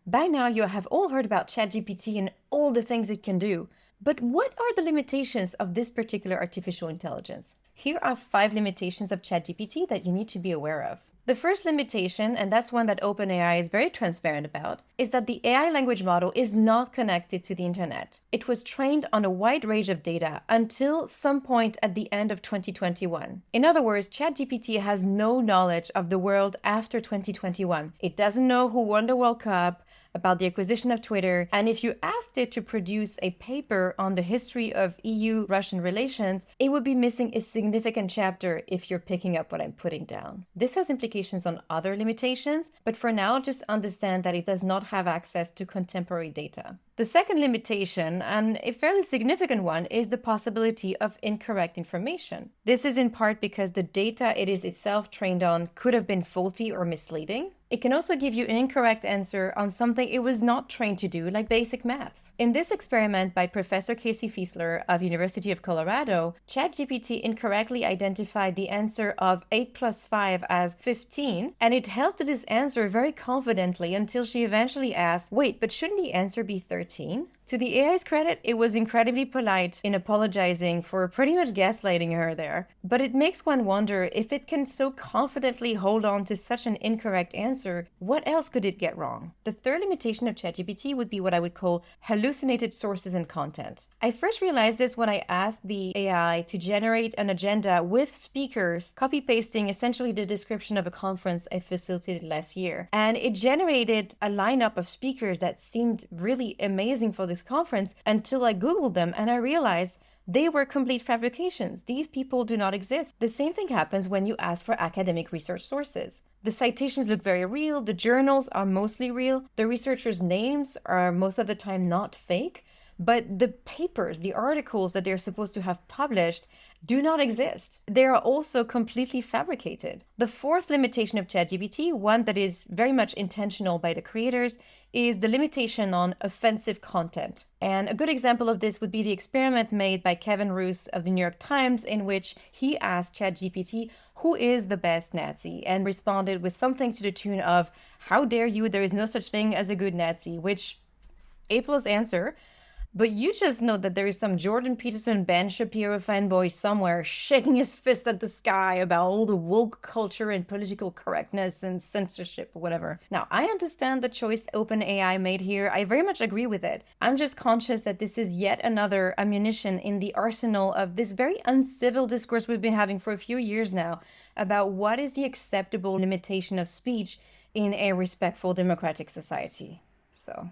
By now, you have all heard about ChatGPT and all the things it can do. But what are the limitations of this particular artificial intelligence? Here are 5 limitations of ChatGPT that you need to be aware of. The first limitation, and that's one that OpenAI is very transparent about, is that the AI language model is not connected to the internet. It was trained on a wide range of data until some point at the end of 2021. In other words, ChatGPT has no knowledge of the world after 2021. It doesn't know who won the World Cup, about the acquisition of Twitter, and if you asked it to produce a paper on the history of EU-Russian relations, it would be missing a significant chapter if you're picking up what I'm putting down. This has implications on other limitations, but for now, just understand that it does not have access to contemporary data. The second limitation, and a fairly significant one, is the possibility of incorrect information. This is in part because the data it is itself trained on could have been faulty or misleading. It can also give you an incorrect answer on something it was not trained to do, like basic maths. In this experiment by Professor Casey Fiesler of University of Colorado, ChatGPT incorrectly identified the answer of 8 plus 5 as 15, and it held to this answer very confidently until she eventually asked, wait, but shouldn't the answer be 13? To the AI's credit, it was incredibly polite in apologizing for pretty much gaslighting her there. But it makes one wonder, if it can so confidently hold on to such an incorrect answer, what else could it get wrong? The third limitation of ChatGPT would be what I would call hallucinated sources and content. I first realized this when I asked the AI to generate an agenda with speakers, copy-pasting essentially the description of a conference I facilitated last year. And it generated a lineup of speakers that seemed really amazing for this conference until I Googled them and I realized they were complete fabrications. These people do not exist. The same thing happens when you ask for academic research sources. The citations look very real, the journals are mostly real, the researchers' names are most of the time not fake, but the papers, the articles that they're supposed to have published do not exist. They are also completely fabricated. The fourth limitation of ChatGPT, one that is very much intentional by the creators, is the limitation on offensive content. And a good example of this would be the experiment made by Kevin Roose of the New York Times, in which he asked ChatGPT, who is the best Nazi? And responded with something to the tune of, how dare you, there is no such thing as a good Nazi, which A+ answer. But you just know that there is some Jordan Peterson, Ben Shapiro fanboy somewhere shaking his fist at the sky about all the woke culture and political correctness and censorship or whatever. Now, I understand the choice OpenAI made here. I very much agree with it. I'm just conscious that this is yet another ammunition in the arsenal of this very uncivil discourse we've been having for a few years now about what is the acceptable limitation of speech in a respectful democratic society. So...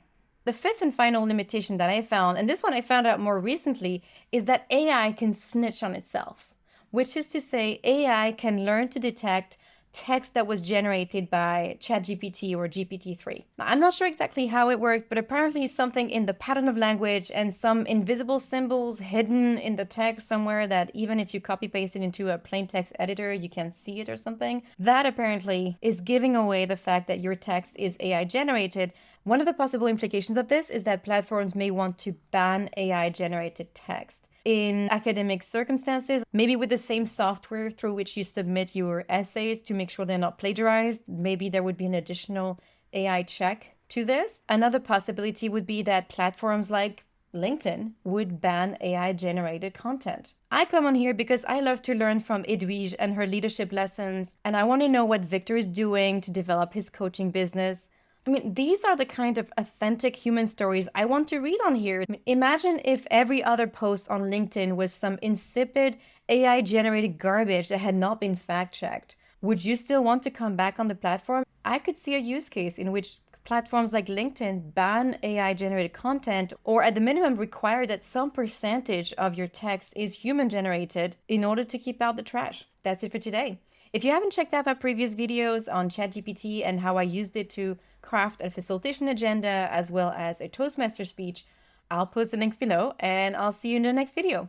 the fifth and final limitation that I found, and this one I found out more recently, is that AI can snitch on itself, which is to say AI can learn to detect text that was generated by ChatGPT or GPT-3. Now, I'm not sure exactly how it works, but apparently something in the pattern of language and some invisible symbols hidden in the text somewhere that even if you copy paste it into a plain text editor, you can't see it or something. That apparently is giving away the fact that your text is AI generated. One of the possible implications of this is that platforms may want to ban AI generated text. In academic circumstances, maybe with the same software through which you submit your essays to make sure they're not plagiarized, maybe there would be an additional AI check to this. Another possibility would be that platforms like LinkedIn would ban AI-generated content. I come on here because I love to learn from Edwige and her leadership lessons, and I want to know what Victor is doing to develop his coaching business. I mean, these are the kind of authentic human stories I want to read on here. I mean, imagine if every other post on LinkedIn was some insipid AI-generated garbage that had not been fact-checked. Would you still want to come back on the platform? I could see a use case in which platforms like LinkedIn ban AI-generated content, or at the minimum require that some percentage of your text is human-generated in order to keep out the trash. That's it for today. If you haven't checked out my previous videos on ChatGPT and how I used it to craft a facilitation agenda as well as a Toastmaster speech, I'll post the links below and I'll see you in the next video.